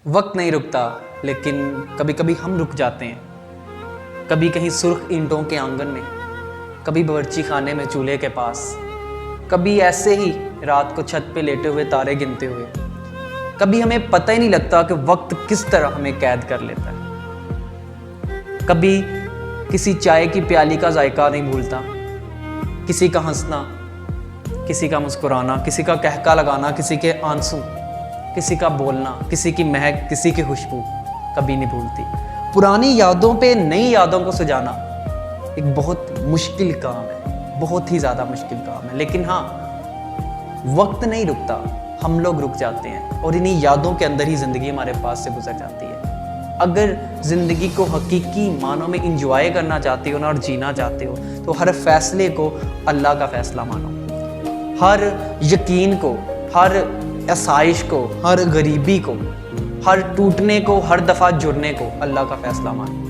वक्त नहीं रुकता, लेकिन कभी कभी हम रुक जाते हैं। कभी कहीं सुर्ख ईंटों के आंगन में, कभी बावर्ची खाने में चूल्हे के पास, कभी ऐसे ही रात को छत पे लेटे हुए तारे गिनते हुए। कभी हमें पता ही नहीं लगता कि वक्त किस तरह हमें कैद कर लेता है। कभी किसी चाय की प्याली का जायका नहीं भूलता, किसी का हंसना, किसी का मुस्कुराना, किसी का कहका लगाना, किसी के आंसू, किसी का बोलना, किसी की महक, किसी की खुशबू कभी नहीं भूलती। पुरानी यादों पे नई यादों को सजाना एक बहुत मुश्किल काम है, बहुत ही ज़्यादा मुश्किल काम है। लेकिन हाँ, वक्त नहीं रुकता, हम लोग रुक जाते हैं और इन्हीं यादों के अंदर ही ज़िंदगी हमारे पास से गुजर जाती है। अगर ज़िंदगी को हकीकी मानों में इंजॉय करना चाहते हो ना और जीना चाहते हो, तो हर फैसले को अल्लाह का फैसला मानो। हर यकीन को, हर आसाइश को, हर गरीबी को, हर टूटने को, हर दफ़ा जुड़ने को अल्लाह का फैसला मानो।